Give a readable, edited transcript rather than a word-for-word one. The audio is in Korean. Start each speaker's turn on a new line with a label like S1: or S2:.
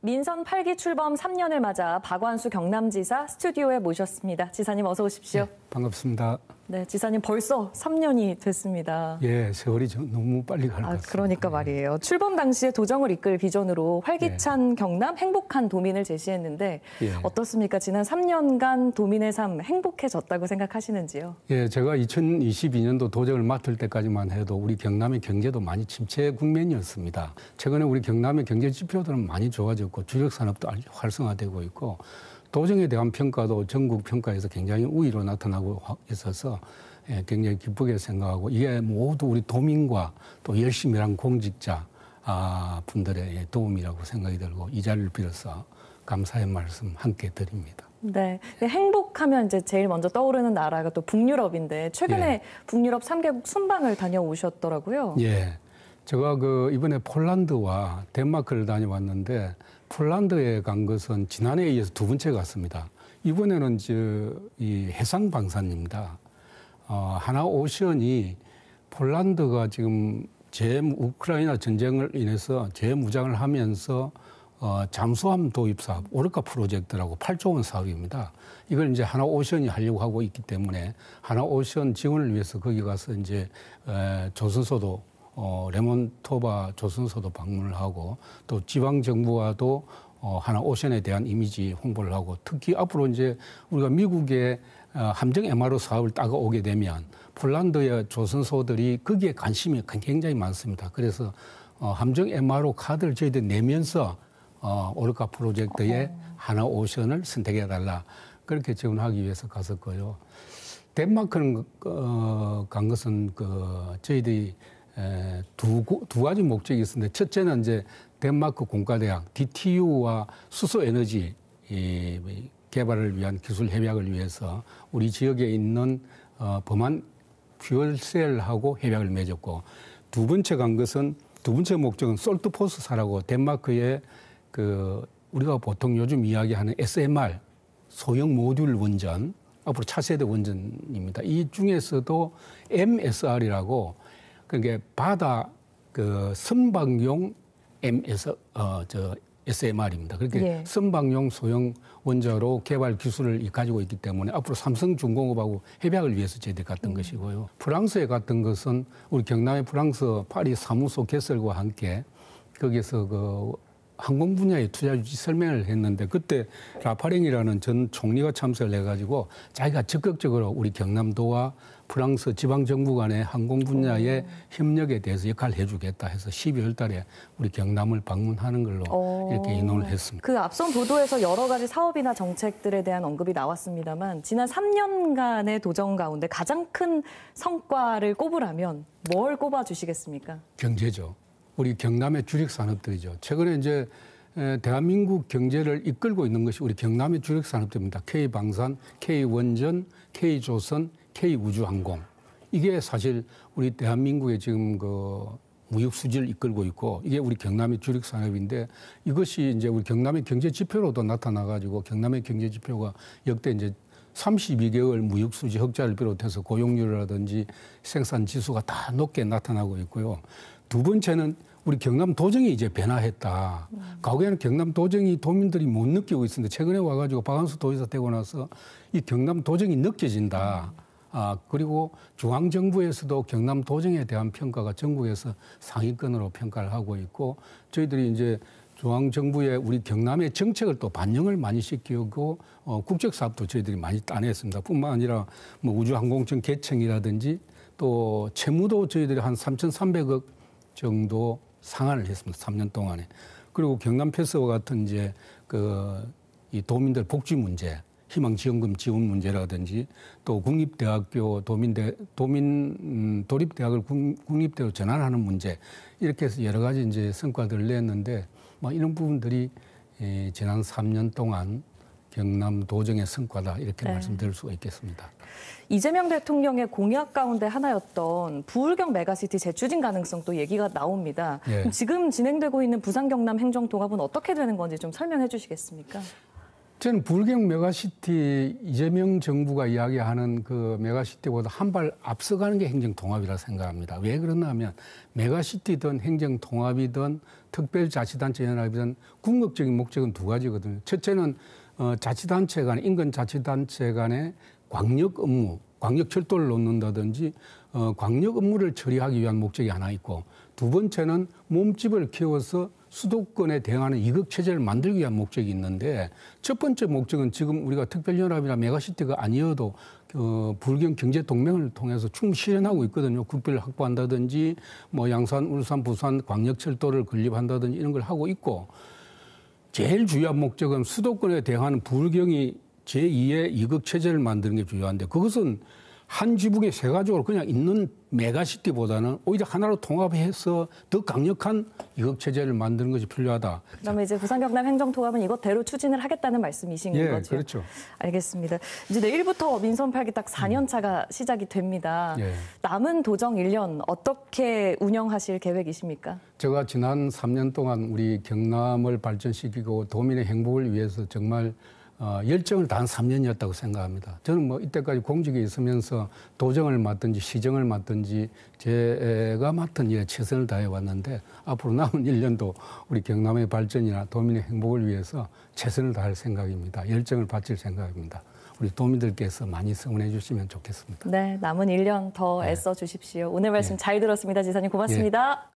S1: 민선 8기 출범 3년을 맞아 박완수 경남지사 스튜디오에 모셨습니다. 지사님 어서 오십시오.
S2: 네, 반갑습니다.
S1: 네, 지사님 벌써 3년이 됐습니다.
S2: 예, 세월이 너무 빨리 가는 것 같습니다.
S1: 그러니까 말이에요. 출범 당시에 도정을 이끌 비전으로 활기찬 경남, 행복한 도민을 제시했는데 어떻습니까? 지난 3년간 도민의 삶 행복해졌다고 생각하시는지요?
S2: 예, 제가 2022년도 도정을 맡을 때까지만 해도 우리 경남의 경제도 많이 침체 국면이었습니다. 최근에 우리 경남의 경제 지표들은 많이 좋아졌고 주력 산업도 아주 활성화되고 있고 도정에 대한 평가도 전국 평가에서 굉장히 우위로 나타나고 있어서 굉장히 기쁘게 생각하고 이게 모두 우리 도민과 또 열심히 일한 공직자 분들의 도움이라고 생각이 들고 이 자리를 빌어서 감사의 말씀 함께 드립니다.
S1: 네, 행복하면 이제 제일 먼저 떠오르는 나라가 또 북유럽인데 최근에 북유럽 3개국 순방을 다녀오셨더라고요.
S2: 예, 제가 이번에 폴란드와 덴마크를 다녀왔는데 폴란드에 간 것은 지난해에 이어서 두 번째 갔습니다. 이번에는 이 해상 방산입니다. 하나오션이 폴란드가 지금 우크라이나 전쟁을 인해서 재무장을 하면서 잠수함 도입 사업, 오르카 프로젝트라고 8조 원 사업입니다. 이걸 이제 하나오션이 하려고 하고 있기 때문에 하나오션 지원을 위해서 거기 가서 이제 조선소도 레몬토바 조선소도 방문을 하고 또 지방 정부와도 하나오션에 대한 이미지 홍보를 하고 특히 앞으로 이제 우리가 미국의 함정 MRO 사업을 따가오게 되면 폴란드의 조선소들이 거기에 관심이 굉장히 많습니다. 그래서 함정 MRO 카드를 저희들이 내면서 오르카 프로젝트에 하나오션을 선택해달라 그렇게 지원하기 위해서 갔었고요. 덴마크는 간 것은 저희들이 두 가지 목적이 있었는데 첫째는 이제 덴마크 공과대학 DTU와 수소에너지 개발을 위한 기술 협약을 위해서 우리 지역에 있는 범한 퓨얼셀하고 협약을 맺었고 두 번째 목적은 솔트포스사라고 덴마크의 우리가 보통 요즘 이야기하는 SMR 소형 모듈 원전 앞으로 차세대 원전입니다. 이 중에서도 MSR이라고 그러니까 바다 선박용 SMR입니다. 그렇게 선박용 소형 원자로 개발 기술을 가지고 있기 때문에 앞으로 삼성중공업하고 협약을 위해서 저희들이 갔던 것이고요. 프랑스에 갔던 것은 우리 경남의 프랑스 파리 사무소 개설과 함께 거기서 항공 분야의 투자 유치 설명을 했는데 그때 라파랭이라는 전 총리가 참석을 해가지고 자기가 적극적으로 우리 경남도와 프랑스 지방정부 간의 항공 분야의 협력에 대해서 역할을 해주겠다 해서 12월 달에 우리 경남을 방문하는 걸로 이렇게 의논을 했습니다.
S1: 그 앞선 보도에서 여러 가지 사업이나 정책들에 대한 언급이 나왔습니다만 지난 3년간의 도정 가운데 가장 큰 성과를 꼽으라면 뭘 꼽아주시겠습니까?
S2: 경제죠. 우리 경남의 주력 산업들이죠. 최근에 이제 대한민국 경제를 이끌고 있는 것이 우리 경남의 주력 산업들입니다. K방산, K원전, K조선, K우주항공. 이게 사실 우리 대한민국의 지금 무역 수지를 이끌고 있고 이게 우리 경남의 주력 산업인데 이것이 이제 우리 경남의 경제 지표로도 나타나가지고 경남의 경제 지표가 역대 이제 32개월 무역 수지 흑자를 비롯해서 고용률이라든지 생산 지수가 다 높게 나타나고 있고요. 두 번째는 우리 경남 도정이 이제 변화했다. 과거에는 경남 도정이 도민들이 못 느끼고 있었는데 최근에 와가지고 박완수 도지사 되고 나서 이 경남 도정이 느껴진다. 그리고 중앙정부에서도 경남 도정에 대한 평가가 전국에서 상위권으로 평가를 하고 있고 저희들이 이제 중앙정부의 우리 경남의 정책을 또 반영을 많이 시키고 국적사업도 저희들이 많이 따냈습니다. 뿐만 아니라 우주항공청 개청이라든지 또 채무도 저희들이 한 3,300억 정도 상환을 했습니다. 3년 동안에. 그리고 경남 패스와 같은 이제 이 도민들 복지 문제, 희망지원금 지원 문제라든지 또 국립대학교 도립대학을 국립대로 전환하는 문제 이렇게 해서 여러 가지 이제 성과들을 냈는데 이런 부분들이 지난 3년 동안 경남 도정의 성과다 이렇게 말씀드릴 수가 있겠습니다.
S1: 이재명 대통령의 공약 가운데 하나였던 부울경 메가시티 재추진 가능성도 얘기가 나옵니다. 지금 진행되고 있는 부산 경남 행정통합은 어떻게 되는 건지 좀 설명해 주시겠습니까?
S2: 저는 불경 메가시티 이재명 정부가 이야기하는 그 메가시티보다 한 발 앞서가는 게 행정통합이라 생각합니다. 왜 그러냐 하면 메가시티든 행정통합이든 특별자치단체 연합이든 궁극적인 목적은 두 가지거든요. 첫째는 자치단체 간에 인근자치단체 간의 광역 업무, 광역 철도를 놓는다든지 광역 업무를 처리하기 위한 목적이 하나 있고 두 번째는 몸집을 키워서 수도권에 대응하는 이극체제를 만들기 위한 목적이 있는데 첫 번째 목적은 지금 우리가 특별연합이나 메가시티가 아니어도 불경 경제동맹을 통해서 충분히 실현하고 있거든요. 국비를 확보한다든지 뭐 양산, 울산, 부산 광역철도를 건립한다든지 이런 걸 하고 있고 제일 중요한 목적은 수도권에 대응하는 불경이 제2의 이극체제를 만드는 게 중요한데 그것은 한 지붕에 세 가족으로 그냥 있는 메가시티보다는 오히려 하나로 통합해서 더 강력한 이극체제를 만드는 것이 필요하다.
S1: 그러면 이제 부산 경남 행정통합은 이것대로 추진을 하겠다는 말씀이신 거죠?
S2: 그렇죠.
S1: 알겠습니다. 이제 내일부터 민선 8기 딱 4년 차가 시작이 됩니다. 남은 도정 1년 어떻게 운영하실 계획이십니까?
S2: 제가 지난 3년 동안 우리 경남을 발전시키고 도민의 행복을 위해서 정말 열정을 다한 3년이었다고 생각합니다. 저는 뭐 이때까지 공직에 있으면서 도정을 맡든지 시정을 맡든지 제가 맡은 일에 최선을 다해 왔는데 앞으로 남은 1년도 우리 경남의 발전이나 도민의 행복을 위해서 최선을 다할 생각입니다. 열정을 바칠 생각입니다. 우리 도민들께서 많이 성원해 주시면 좋겠습니다.
S1: 네, 남은 1년 더 애써 주십시오. 오늘 말씀 잘 들었습니다. 지사님 고맙습니다.